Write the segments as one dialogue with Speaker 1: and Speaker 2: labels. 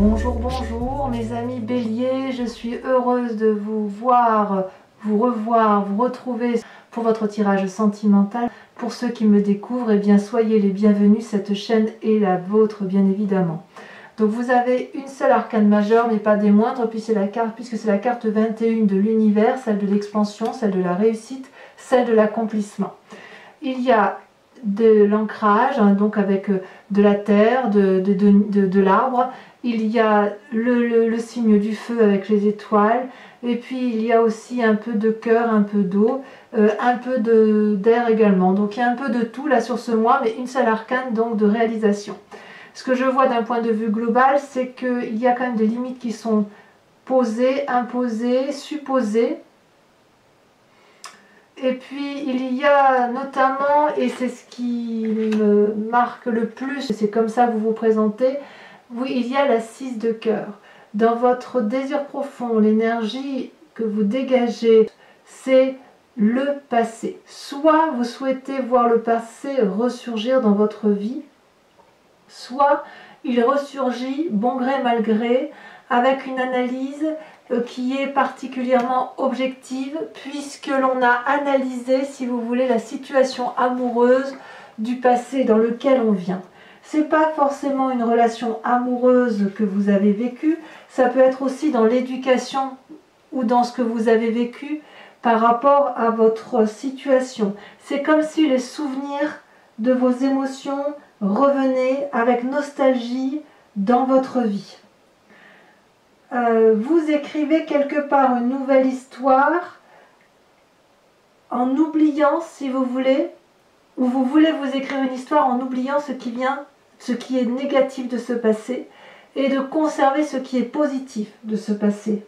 Speaker 1: Bonjour, bonjour mes amis béliers, je suis heureuse de vous voir, vous revoir, vous retrouver pour votre tirage sentimental. Pour ceux qui me découvrent, eh bien soyez les bienvenus, cette chaîne est la vôtre bien évidemment. Donc vous avez une seule arcane majeure, mais pas des moindres, puisque c'est la carte 21 de l'univers, celle de l'expansion, celle de la réussite, celle de l'accomplissement. Il y a de l'ancrage, hein, donc avec de la terre, de l'arbre. Il y a le signe du feu avec les étoiles. Et puis il y a aussi un peu de cœur, un peu d'eau, un peu d'air également. Donc il y a un peu de tout là sur ce mois, mais une seule arcane donc de réalisation. Ce que je vois d'un point de vue global, c'est qu'il y a quand même des limites qui sont posées, imposées, supposées. Et puis il y a notamment, et c'est ce qui me marque le plus, c'est comme ça que vous vous présentez, oui, il y a la 6 de cœur. Dans votre désir profond, l'énergie que vous dégagez, c'est le passé. Soit vous souhaitez voir le passé ressurgir dans votre vie, soit il ressurgit bon gré mal gré, avec une analyse qui est particulièrement objective, puisque l'on a analysé, si vous voulez, la situation amoureuse du passé dans lequel on vient. C'est pas forcément une relation amoureuse que vous avez vécue, ça peut être aussi dans l'éducation ou dans ce que vous avez vécu par rapport à votre situation. C'est comme si les souvenirs de vos émotions revenaient avec nostalgie dans votre vie. Vous écrivez quelque part une nouvelle histoire en oubliant, si vous voulez, ou vous voulez vous écrire une histoire en oubliant ce qui est négatif de ce passé et de conserver ce qui est positif de ce passé.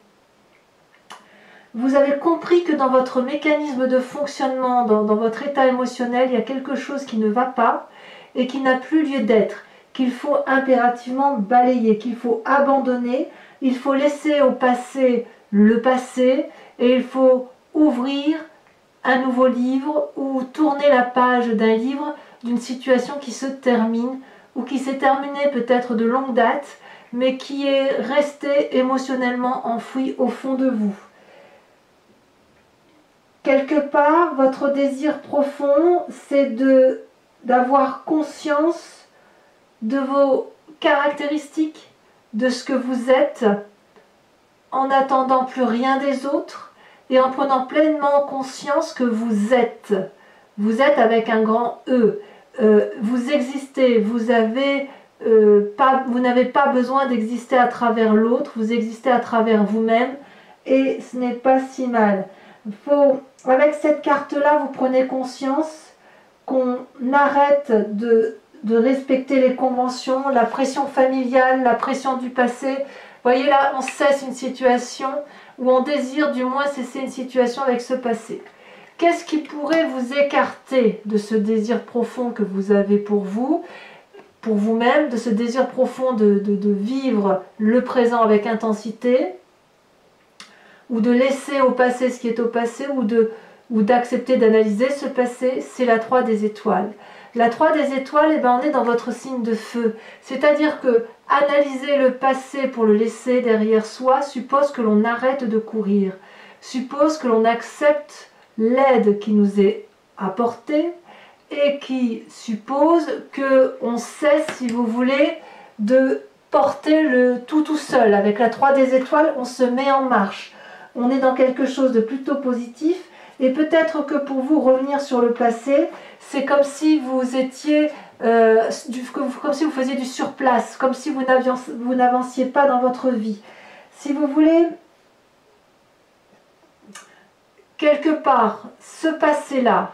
Speaker 1: Vous avez compris que dans votre mécanisme de fonctionnement, dans votre état émotionnel, il y a quelque chose qui ne va pas et qui n'a plus lieu d'être, qu'il faut impérativement balayer, qu'il faut abandonner. Il faut laisser au passé le passé et il faut ouvrir un nouveau livre ou tourner la page d'un livre d'une situation qui se termine ou qui s'est terminée peut-être de longue date mais qui est restée émotionnellement enfouie au fond de vous. Quelque part, votre désir profond, c'est d'avoir conscience de vos caractéristiques, de ce que vous êtes, en n'attendant plus rien des autres et en prenant pleinement conscience que vous êtes. Vous êtes avec un grand E. Vous existez, vous n'avez pas besoin d'exister à travers l'autre, vous existez à travers vous-même et ce n'est pas si mal. Avec cette carte-là, vous prenez conscience qu'on arrête de respecter les conventions, la pression familiale, la pression du passé. Vous voyez là, on cesse une situation, ou on désire du moins cesser une situation avec ce passé. Qu'est-ce qui pourrait vous écarter de ce désir profond que vous avez pour vous, pour vous-même, de ce désir profond de vivre le présent avec intensité, ou de laisser au passé ce qui est au passé, ou d'accepter d'analyser ce passé? C'est la 3 des étoiles. La 3 des étoiles, eh ben, on est dans votre signe de feu. C'est-à-dire que analyser le passé pour le laisser derrière soi suppose que l'on arrête de courir, suppose que l'on accepte l'aide qui nous est apportée et qui suppose qu'on cesse, si vous voulez, de porter le tout seul. Avec la 3 des étoiles, on se met en marche. On est dans quelque chose de plutôt positif. Et peut-être que pour vous, revenir sur le passé, c'est comme si vous étiez, comme si vous faisiez du surplace, comme si vous n'avanciez pas dans votre vie. Si vous voulez, quelque part, ce passé-là,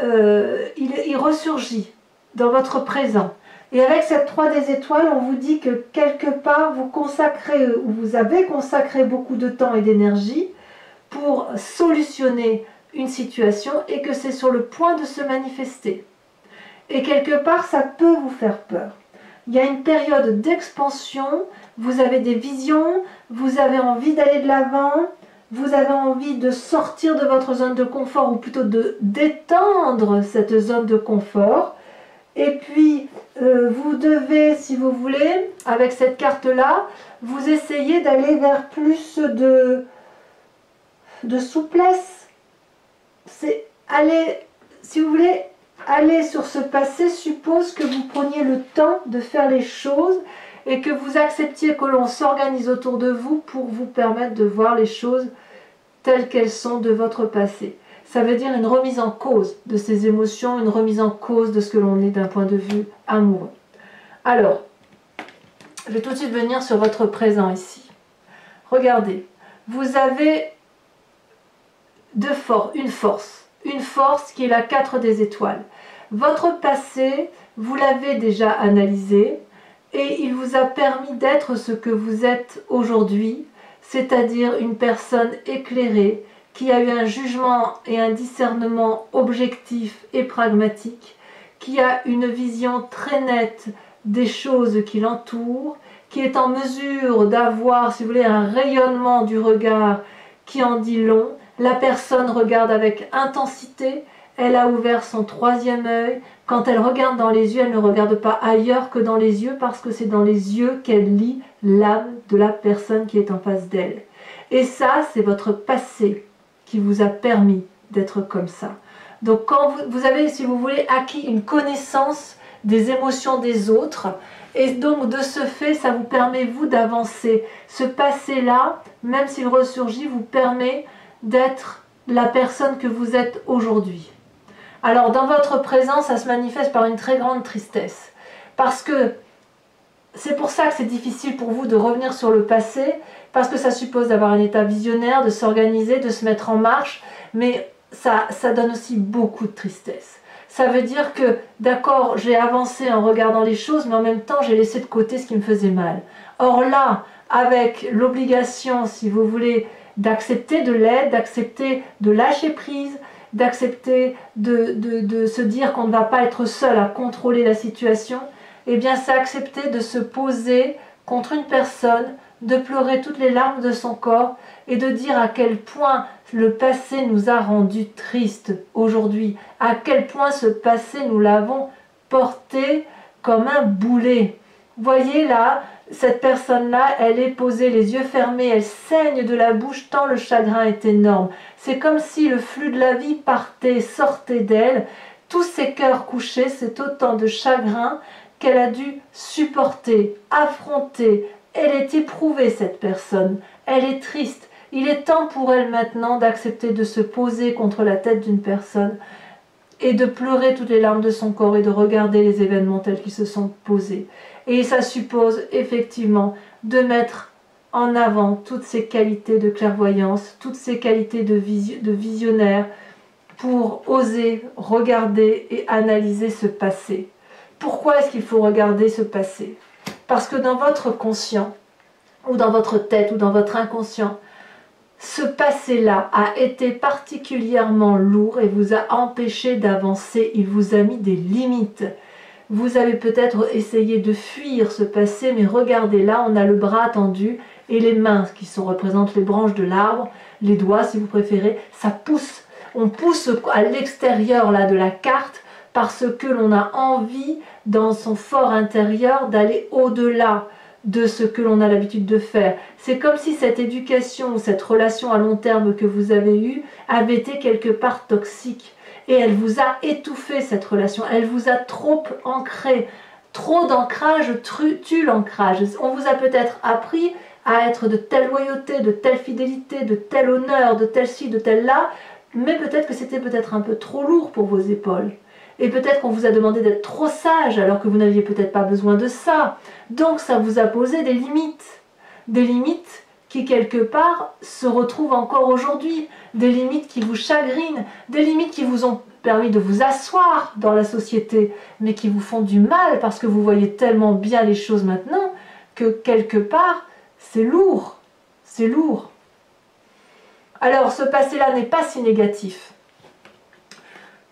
Speaker 1: il ressurgit dans votre présent. Et avec cette 3 des étoiles, on vous dit que quelque part, vous avez consacré beaucoup de temps et d'énergie pour solutionner une situation et que c'est sur le point de se manifester. Et quelque part, ça peut vous faire peur. Il y a une période d'expansion, vous avez des visions, vous avez envie d'aller de l'avant, vous avez envie de sortir de votre zone de confort ou plutôt d'étendre cette zone de confort. Et puis, vous devez, si vous voulez, avec cette carte-là, vous essayez d'aller vers plus de souplesse. C'est aller, si vous voulez, aller sur ce passé suppose que vous preniez le temps de faire les choses et que vous acceptiez que l'on s'organise autour de vous pour vous permettre de voir les choses telles qu'elles sont de votre passé. Ça veut dire une remise en cause de ces émotions, une remise en cause de ce que l'on est d'un point de vue amoureux. Alors, je vais tout de suite venir sur votre présent ici. Regardez, vous avez une force qui est la 4 des étoiles. Votre passé, vous l'avez déjà analysé et il vous a permis d'être ce que vous êtes aujourd'hui, c'est-à-dire une personne éclairée qui a eu un jugement et un discernement objectif et pragmatique, qui a une vision très nette des choses qui l'entourent, qui est en mesure d'avoir, si vous voulez, un rayonnement du regard qui en dit long. La personne regarde avec intensité, elle a ouvert son 3e œil. Quand elle regarde dans les yeux, elle ne regarde pas ailleurs que dans les yeux parce que c'est dans les yeux qu'elle lit l'âme de la personne qui est en face d'elle. Et ça, c'est votre passé qui vous a permis d'être comme ça. Donc quand vous avez, si vous voulez, acquis une connaissance des émotions des autres, et donc de ce fait, ça vous permet, vous, d'avancer. Ce passé-là, même s'il ressurgit, vous permet d'être la personne que vous êtes aujourd'hui. Alors dans votre présent, ça se manifeste par une très grande tristesse. Parce que c'est pour ça que c'est difficile pour vous de revenir sur le passé, parce que ça suppose d'avoir un état visionnaire, de s'organiser, de se mettre en marche, mais ça donne aussi beaucoup de tristesse. Ça veut dire que, d'accord, j'ai avancé en regardant les choses, mais en même temps, j'ai laissé de côté ce qui me faisait mal. Or là, avec l'obligation, si vous voulez, d'accepter de l'aide, d'accepter de lâcher prise, d'accepter de se dire qu'on ne va pas être seul à contrôler la situation, eh bien c'est accepter de se poser contre une personne, de pleurer toutes les larmes de son corps et de dire à quel point le passé nous a rendus tristes aujourd'hui, à quel point ce passé nous l'avons porté comme un boulet. Voyez là, cette personne-là, elle est posée, les yeux fermés, elle saigne de la bouche tant le chagrin est énorme. C'est comme si le flux de la vie partait, sortait d'elle. Tous ces cœurs couchés, c'est autant de chagrin qu'elle a dû supporter, affronter. Elle est éprouvée, cette personne. Elle est triste. Il est temps pour elle maintenant d'accepter de se poser contre la tête d'une personne et de pleurer toutes les larmes de son corps et de regarder les événements tels qu'ils se sont posés. Et ça suppose effectivement de mettre en avant toutes ces qualités de clairvoyance, toutes ces qualités de visionnaire pour oser regarder et analyser ce passé. Pourquoi est-ce qu'il faut regarder ce passé? Parce que dans votre conscient, ou dans votre tête, ou dans votre inconscient, ce passé-là a été particulièrement lourd et vous a empêché d'avancer, il vous a mis des limites. Vous avez peut-être essayé de fuir ce passé, mais regardez là, on a le bras tendu et les mains qui représentent les branches de l'arbre, les doigts si vous préférez, ça pousse. On pousse à l'extérieur là de la carte parce que l'on a envie dans son fort intérieur d'aller au-delà de ce que l'on a l'habitude de faire. C'est comme si cette éducation ou cette relation à long terme que vous avez eue avait été quelque part toxique. Et elle vous a étouffé cette relation, elle vous a trop ancré. Trop d'ancrage tue l'ancrage. On vous a peut-être appris à être de telle loyauté, de telle fidélité, de tel honneur, de tel ci, de tel là, mais peut-être que c'était peut-être un peu trop lourd pour vos épaules. Et peut-être qu'on vous a demandé d'être trop sage alors que vous n'aviez peut-être pas besoin de ça. Donc ça vous a posé des limites qui quelque part se retrouvent encore aujourd'hui, des limites qui vous chagrinent, des limites qui vous ont permis de vous asseoir dans la société, mais qui vous font du mal parce que vous voyez tellement bien les choses maintenant que quelque part c'est lourd, c'est lourd. Alors ce passé-là n'est pas si négatif.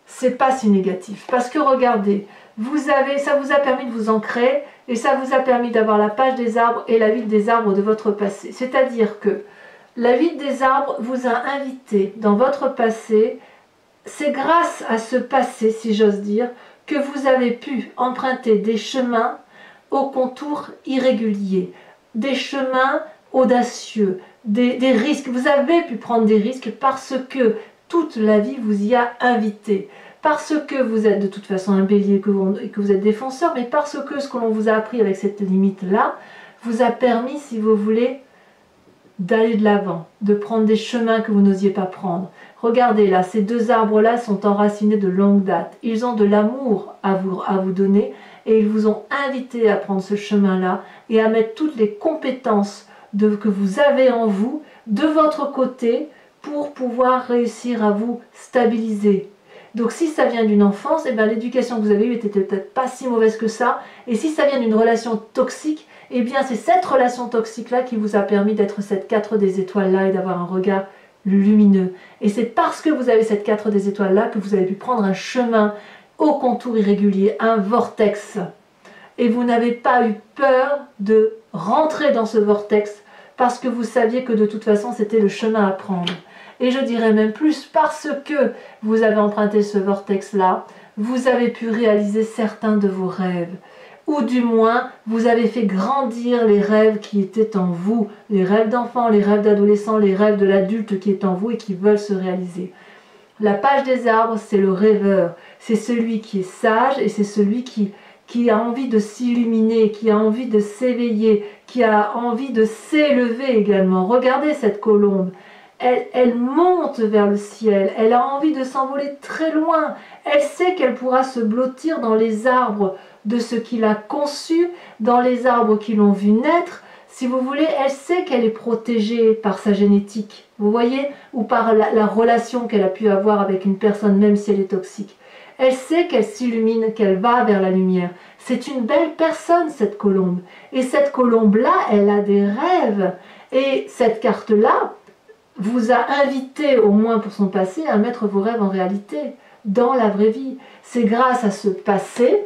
Speaker 1: C'est pas si négatif. Parce que regardez, ça vous a permis de vous ancrer et ça vous a permis d'avoir la page des arbres et la vie des arbres de votre passé. C'est-à-dire que la vie des arbres vous a invité dans votre passé. C'est grâce à ce passé, si j'ose dire, que vous avez pu emprunter des chemins aux contours irréguliers, des chemins audacieux, des risques. Vous avez pu prendre des risques parce que toute la vie vous y a invité. Parce que vous êtes de toute façon un bélier et que vous êtes défenseur, mais parce que ce que l'on vous a appris avec cette limite-là vous a permis, si vous voulez, d'aller de l'avant, de prendre des chemins que vous n'osiez pas prendre. Regardez là, ces deux arbres-là sont enracinés de longue date. Ils ont de l'amour à vous donner et ils vous ont invité à prendre ce chemin-là et à mettre toutes les compétences que vous avez en vous de votre côté pour pouvoir réussir à vous stabiliser. Donc si ça vient d'une enfance, eh bien, l'éducation que vous avez eue était peut-être pas si mauvaise que ça. Et si ça vient d'une relation toxique, eh bien c'est cette relation toxique-là qui vous a permis d'être cette 4 des étoiles-là et d'avoir un regard lumineux. Et c'est parce que vous avez cette 4 des étoiles-là que vous avez pu prendre un chemin au contour irrégulier, un vortex. Et vous n'avez pas eu peur de rentrer dans ce vortex parce que vous saviez que de toute façon c'était le chemin à prendre. Et je dirais même plus, parce que vous avez emprunté ce vortex-là, vous avez pu réaliser certains de vos rêves. Ou du moins, vous avez fait grandir les rêves qui étaient en vous, les rêves d'enfants, les rêves d'adolescents, les rêves de l'adulte qui est en vous et qui veulent se réaliser. La page des arbres, c'est le rêveur, c'est celui qui est sage et c'est celui qui a envie de s'illuminer, qui a envie de s'éveiller, qui a envie de s'élever également. Regardez cette colombe. Elle monte vers le ciel, elle a envie de s'envoler très loin, elle sait qu'elle pourra se blottir dans les arbres de ce qu'il a conçu, dans les arbres qui l'ont vu naître. Si vous voulez, elle sait qu'elle est protégée par sa génétique, vous voyez, ou par la relation qu'elle a pu avoir avec une personne, même si elle est toxique. Elle sait qu'elle s'illumine, qu'elle va vers la lumière. C'est une belle personne, cette colombe. Et cette colombe-là, elle a des rêves. Et cette carte-là vous a invité, au moins pour son passé, à mettre vos rêves en réalité, dans la vraie vie. C'est grâce à ce passé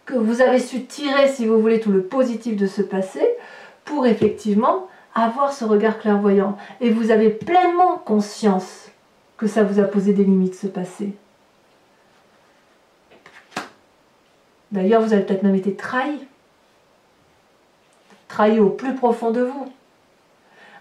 Speaker 1: que vous avez su tirer, si vous voulez, tout le positif de ce passé, pour effectivement avoir ce regard clairvoyant. Et vous avez pleinement conscience que ça vous a posé des limites, ce passé. D'ailleurs, vous avez peut-être même été trahi. Trahi au plus profond de vous.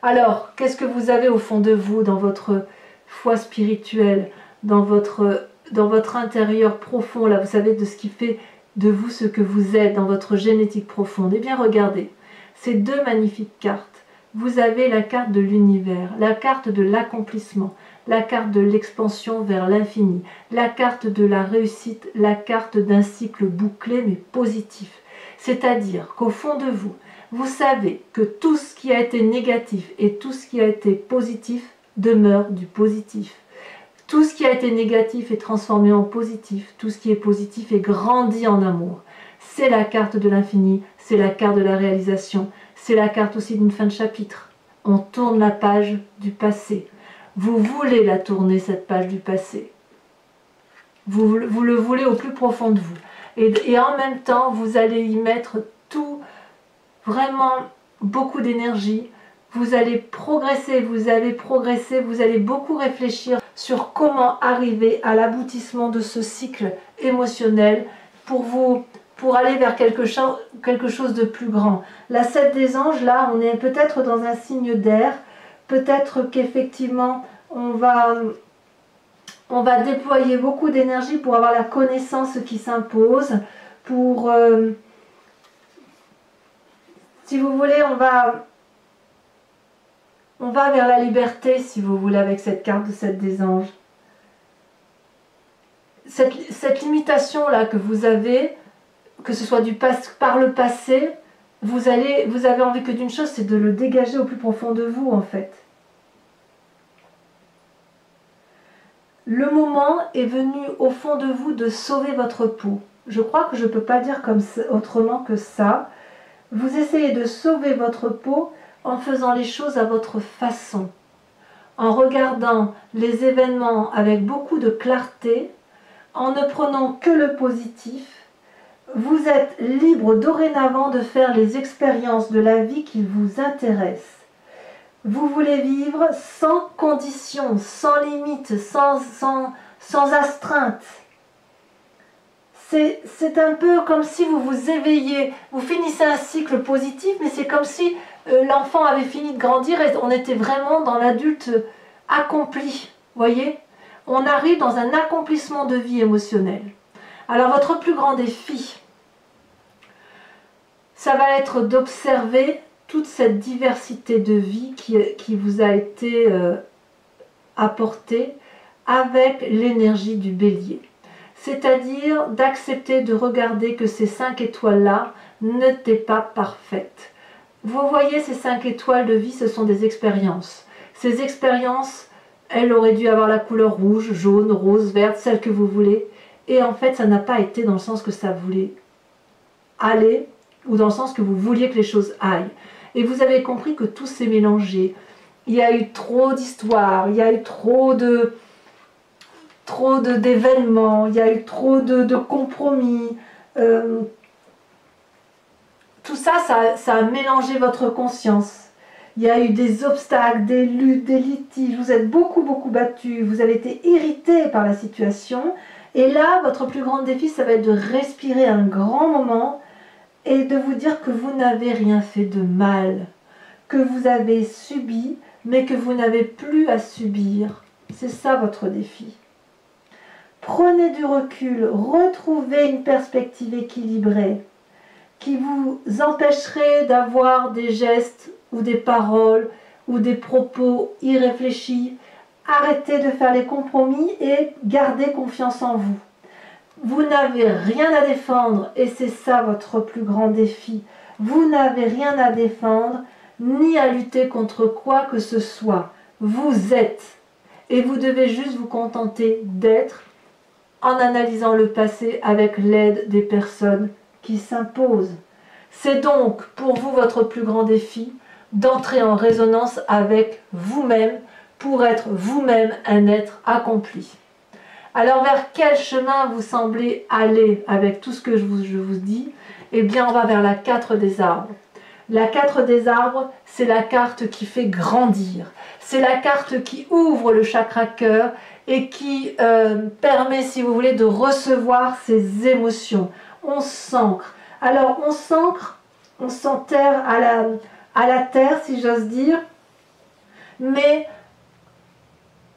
Speaker 1: Alors, qu'est-ce que vous avez au fond de vous, dans votre foi spirituelle, dans votre intérieur profond, là, vous savez, de ce qui fait de vous ce que vous êtes, dans votre génétique profonde? Eh bien, regardez, ces deux magnifiques cartes. Vous avez la carte de l'univers, la carte de l'accomplissement, la carte de l'expansion vers l'infini, la carte de la réussite, la carte d'un cycle bouclé mais positif. C'est-à-dire qu'au fond de vous, vous savez que tout ce qui a été négatif et tout ce qui a été positif demeure du positif. Tout ce qui a été négatif est transformé en positif. Tout ce qui est positif est grandi en amour. C'est la carte de l'infini, c'est la carte de la réalisation, c'est la carte aussi d'une fin de chapitre. On tourne la page du passé. Vous voulez la tourner, cette page du passé. Vous le voulez au plus profond de vous. Et en même temps, vous allez y mettre tout, vraiment beaucoup d'énergie. Vous allez progresser, vous allez beaucoup réfléchir sur comment arriver à l'aboutissement de ce cycle émotionnel pour aller vers quelque chose de plus grand. La 7 des anges, là, on est peut-être dans un signe d'air, peut-être qu'effectivement, on va déployer beaucoup d'énergie pour avoir la connaissance qui s'impose, pour... si vous voulez, on va vers la liberté, si vous voulez, avec cette carte de 7 des anges. Cette limitation-là que vous avez, que ce soit par le passé, vous avez envie que d'une chose, c'est de le dégager au plus profond de vous, en fait. Le moment est venu au fond de vous de sauver votre peau. Je crois que je ne peux pas dire autrement que ça. Vous essayez de sauver votre peau en faisant les choses à votre façon, en regardant les événements avec beaucoup de clarté, en ne prenant que le positif. Vous êtes libre dorénavant de faire les expériences de la vie qui vous intéressent. Vous voulez vivre sans conditions, sans limites, sans astreinte. c'est un peu comme si vous vous éveillez, vous finissez un cycle positif, mais c'est comme si l'enfant avait fini de grandir et on était vraiment dans l'adulte accompli, voyez? On arrive dans un accomplissement de vie émotionnelle. Alors votre plus grand défi, ça va être d'observer toute cette diversité de vie qui vous a été apportée avec l'énergie du bélier. C'est-à-dire d'accepter de regarder que ces 5 étoiles-là n'étaient pas parfaites. Vous voyez, ces 5 étoiles de vie, ce sont des expériences. Ces expériences, elles auraient dû avoir la couleur rouge, jaune, rose, verte, celle que vous voulez. Et en fait, ça n'a pas été dans le sens que ça voulait aller, ou dans le sens que vous vouliez que les choses aillent. Et vous avez compris que tout s'est mélangé. Il y a eu trop d'histoires, il y a eu trop d'événements, il y a eu trop de compromis. Tout ça, ça a mélangé votre conscience. Il y a eu des obstacles, des luttes, des litiges. Vous êtes beaucoup battu. Vous avez été irrité par la situation. Et là, votre plus grand défi, ça va être de respirer un grand moment et de vous dire que vous n'avez rien fait de mal, que vous avez subi, mais que vous n'avez plus à subir. C'est ça votre défi. Prenez du recul, retrouvez une perspective équilibrée qui vous empêcherait d'avoir des gestes ou des paroles ou des propos irréfléchis. Arrêtez de faire les compromis et gardez confiance en vous. Vous n'avez rien à défendre et c'est ça votre plus grand défi. Vous n'avez rien à défendre ni à lutter contre quoi que ce soit. Vous êtes et vous devez juste vous contenter d'être en analysant le passé avec l'aide des personnes qui s'imposent. C'est donc pour vous votre plus grand défi d'entrer en résonance avec vous-même pour être vous-même un être accompli. Alors vers quel chemin vous semblez aller avec tout ce que je vous dis? Eh bien on va vers la 4 des arbres. La 4 des arbres, c'est la carte qui fait grandir. C'est la carte qui ouvre le chakra cœur et qui permet, si vous voulez, de recevoir ces émotions. On s'ancre. Alors on s'ancre, on s'enterre à la terre, si j'ose dire, mais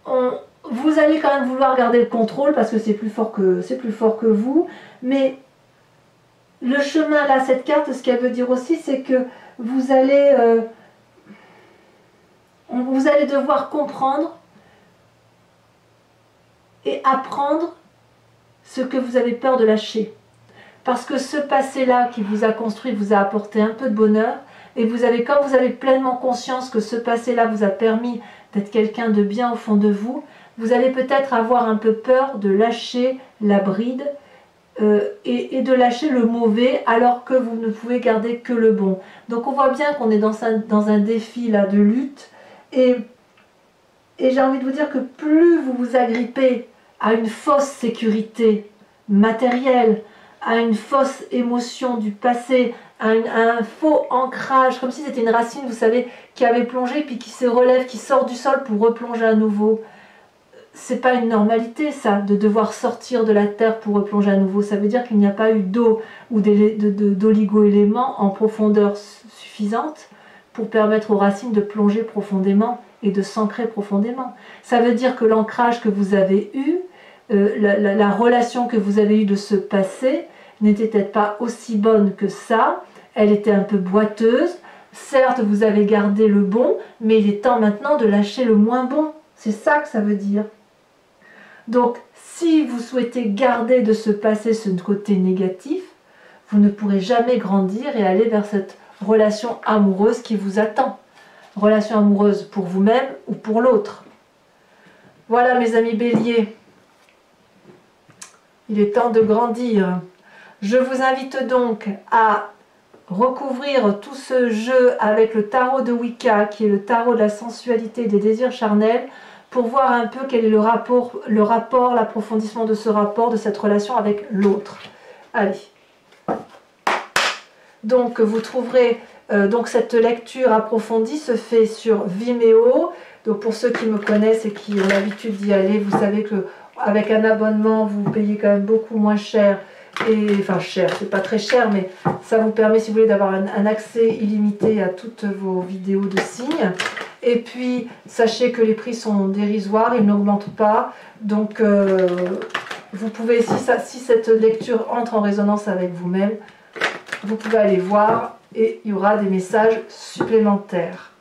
Speaker 1: vous allez quand même vouloir garder le contrôle parce que c'est plus fort que vous, mais le chemin là, cette carte, ce qu'elle veut dire aussi, c'est que vous allez devoir comprendre et apprendre ce que vous avez peur de lâcher. Parce que ce passé-là qui vous a construit vous a apporté un peu de bonheur, et quand vous avez pleinement conscience que ce passé-là vous a permis d'être quelqu'un de bien au fond de vous, vous allez peut-être avoir un peu peur de lâcher la bride et de lâcher le mauvais alors que vous ne pouvez garder que le bon. Donc on voit bien qu'on est dans un défi là de lutte, et j'ai envie de vous dire que plus vous vous agrippez à une fausse sécurité matérielle, à une fausse émotion du passé, à un faux ancrage, comme si c'était une racine, vous savez, qui avait plongé puis qui se relève, qui sort du sol pour replonger à nouveau. C'est pas une normalité ça, de devoir sortir de la terre pour replonger à nouveau. Ça veut dire qu'il n'y a pas eu d'eau ou d'oligo-éléments en profondeur suffisante pour permettre aux racines de plonger profondément et de s'ancrer profondément. Ça veut dire que l'ancrage que vous avez eu, la relation que vous avez eue de ce passé n'était peut-être pas aussi bonne que ça, elle était un peu boiteuse. Certes, vous avez gardé le bon, mais il est temps maintenant de lâcher le moins bon. C'est ça que ça veut dire. Donc, si vous souhaitez garder de ce passé ce côté négatif, vous ne pourrez jamais grandir et aller vers cette relation amoureuse qui vous attend. Relation amoureuse pour vous-même ou pour l'autre. Voilà mes amis béliers. Il est temps de grandir. Je vous invite donc à recouvrir tout ce jeu avec le tarot de Wicca, qui est le tarot de la sensualité et des désirs charnels, pour voir un peu quel est le rapport, l'approfondissement de ce rapport, de cette relation avec l'autre. Allez. Donc vous trouverez donc cette lecture approfondie se fait sur Vimeo. Donc pour ceux qui me connaissent et qui ont l'habitude d'y aller, vous savez que avec un abonnement, vous payez quand même beaucoup moins cher Et enfin cher, c'est pas très cher, mais ça vous permet, si vous voulez, d'avoir un accès illimité à toutes vos vidéos de signes. Et puis, sachez que les prix sont dérisoires, ils n'augmentent pas. Donc, vous pouvez, si cette lecture entre en résonance avec vous-même, vous pouvez aller voir et il y aura des messages supplémentaires.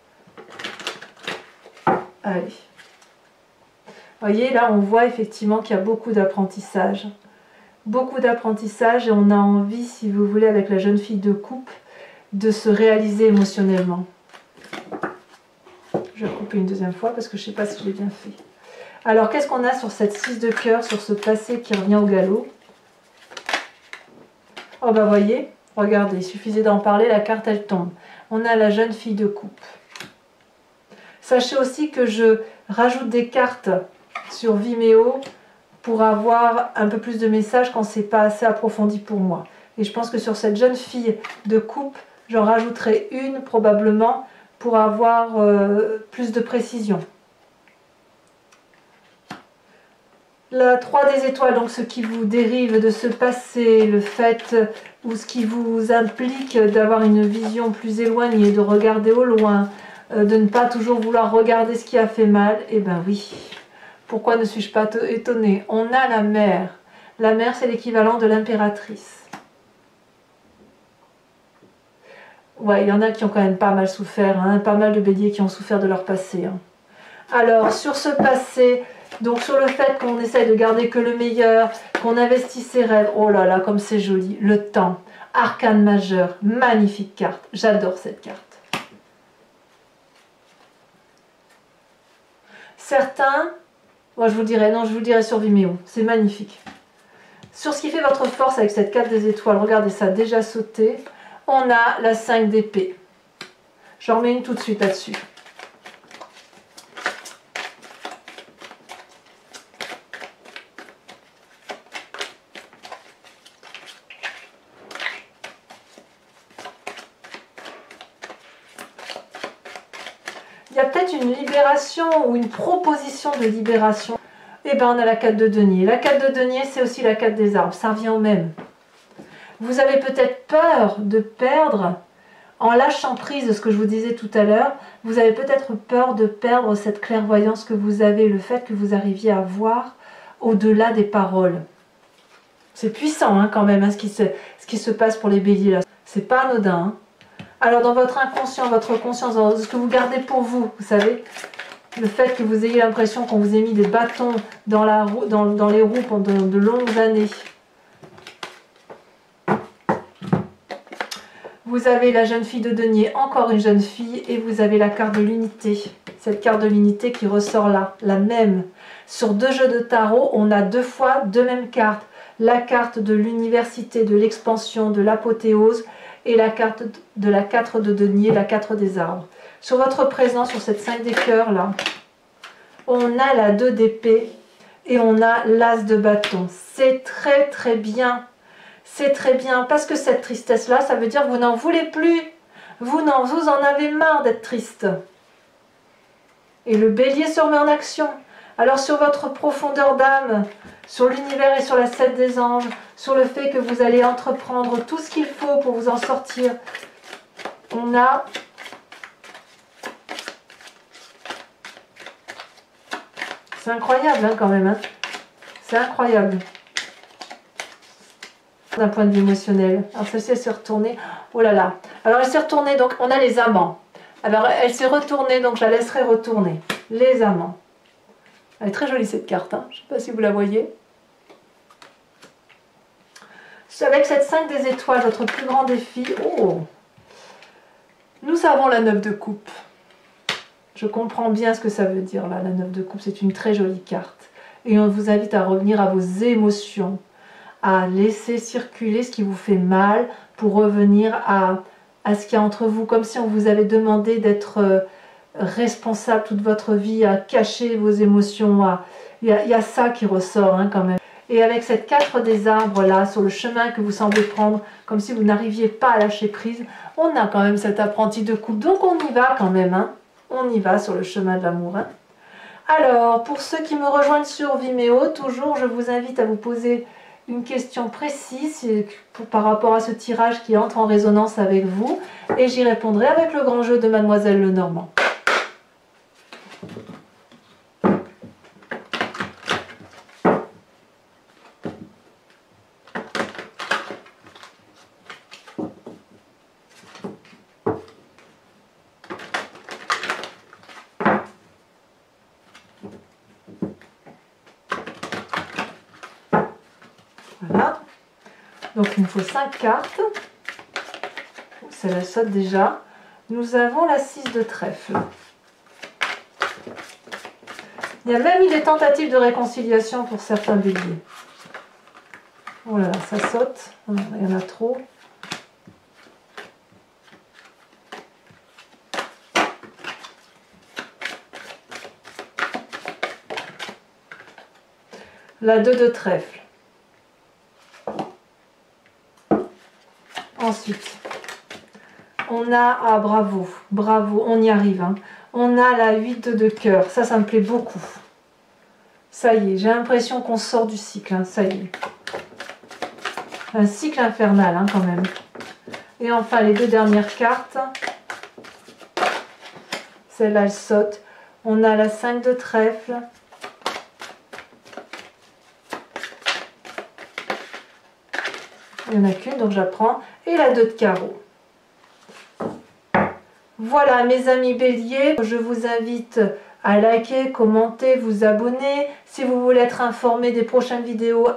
Speaker 1: Allez. Vous voyez, là, on voit effectivement qu'il y a beaucoup d'apprentissage. Beaucoup d'apprentissage et on a envie, si vous voulez, avec la jeune fille de coupe, de se réaliser émotionnellement. Je vais couper une deuxième fois parce que je ne sais pas si je l'ai bien fait. Alors, qu'est-ce qu'on a sur cette 6 de cœur, sur ce passé qui revient au galop? Oh, bah, voyez, regardez, il suffisait d'en parler, la carte, elle tombe. On a la jeune fille de coupe. Sachez aussi que je rajoute des cartes sur Vimeo pour avoir un peu plus de messages quand c'est pas assez approfondi pour moi. Et je pense que sur cette jeune fille de coupe, j'en rajouterai une probablement pour avoir plus de précision. La 3 des étoiles, donc ce qui vous dérive de ce passé, le fait ou ce qui vous implique d'avoir une vision plus éloignée, de regarder au loin, de ne pas toujours vouloir regarder ce qui a fait mal, eh bien oui. Pourquoi ne suis-je pas étonnée? On a la mer. La mer, c'est l'équivalent de l'impératrice. Ouais, il y en a qui ont quand même pas mal souffert, hein, pas mal de béliers qui ont souffert de leur passé. Hein. Alors, sur ce passé, donc sur le fait qu'on essaye de garder que le meilleur, qu'on investit ses rêves, oh là là, comme c'est joli, le temps, arcane majeur, magnifique carte, j'adore cette carte. Certains... Moi, je vous dirais, non, je vous le dirai sur Vimeo. C'est magnifique. Sur ce qui fait votre force avec cette 4 des étoiles, regardez ça, déjà sauté. On a la 5 d'épée. J'en remets une tout de suite là-dessus. Il y a peut-être une libération ou une proposition de libération. Et bien on a la 4 de denier. La 4 de denier, c'est aussi la 4 des arbres. Ça revient au même. Vous avez peut-être peur de perdre, en lâchant prise de ce que je vous disais tout à l'heure, vous avez peut-être peur de perdre cette clairvoyance que vous avez, le fait que vous arriviez à voir au-delà des paroles. C'est puissant hein, quand même, hein, ce qui se passe pour les béliers là. C'est pas anodin. Hein. Alors dans votre inconscient, votre conscience, dans ce que vous gardez pour vous, vous savez, le fait que vous ayez l'impression qu'on vous ait mis des bâtons dans les roues pendant de longues années. Vous avez la jeune fille de denier, encore une jeune fille, et vous avez la carte de l'unité. Cette carte de l'unité qui ressort là, la même. Sur 2 jeux de tarot, on a 2 fois 2 mêmes cartes. La carte de l'université, de l'expansion, de l'apothéose, et la carte de la 4 de denier, la 4 des arbres. Sur votre présent, sur cette 5 des cœurs là, on a la 2 d'épée et on a l'as de bâton. C'est très très bien. C'est très bien parce que cette tristesse là, ça veut dire que vous n'en voulez plus. Vous en avez marre d'être triste. Et le bélier se remet en action. Alors sur votre profondeur d'âme, sur l'univers et sur la 7 des anges, sur le fait que vous allez entreprendre tout ce qu'il faut pour vous en sortir, on a c'est incroyable hein, quand même, hein. C'est incroyable. D'un point de vue émotionnel. Alors celle-ci elle s'est retournée, oh là là. Alors elle s'est retournée, donc on a les amants. Alors elle s'est retournée, donc je la laisserai retourner. Les amants. Elle est très jolie cette carte, hein. Je ne sais pas si vous la voyez. Avec cette 5 des étoiles, votre plus grand défi, oh, nous avons la 9 de coupe. Je comprends bien ce que ça veut dire là, la 9 de coupe, c'est une très jolie carte. Et on vous invite à revenir à vos émotions, à laisser circuler ce qui vous fait mal pour revenir à ce qu'il y a entre vous, comme si on vous avait demandé d'être responsable toute votre vie, à cacher vos émotions. Il y a ça qui ressort hein, quand même. Et avec cette 4 des arbres là, sur le chemin que vous semblez prendre, comme si vous n'arriviez pas à lâcher prise, on a quand même cet apprenti de coupe. Donc on y va quand même, hein. On y va sur le chemin de l'amour. Hein. Alors, pour ceux qui me rejoignent sur Vimeo, toujours je vous invite à vous poser une question précise par rapport à ce tirage qui entre en résonance avec vous, et j'y répondrai avec le grand jeu de Mademoiselle Lenormand. Voilà, donc il me faut 5 cartes, c'est la saute déjà. Nous avons la 6 de trèfle. Il y a même eu des tentatives de réconciliation pour certains béliers. Oh là là, ça saute, il y en a trop. La 2 de trèfle. Ensuite, on a, ah bravo, bravo, on y arrive, hein. On a la 8 de cœur, ça me plaît beaucoup. Ça y est, j'ai l'impression qu'on sort du cycle, hein, ça y est. Un cycle infernal, hein, quand même. Et enfin, les 2 dernières cartes. Celle-là, elle saute. On a la 5 de trèfle. Il n'y en a qu'une, donc j'apprends. Et la 2 de carreau. Voilà, mes amis béliers, je vous invite à liker, commenter, vous abonner. Si vous voulez être informé des prochaines vidéos,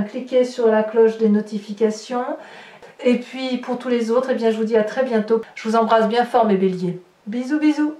Speaker 1: cliquez sur la cloche des notifications. Et puis, pour tous les autres, eh bien, je vous dis à très bientôt. Je vous embrasse bien fort, mes béliers. Bisous, bisous.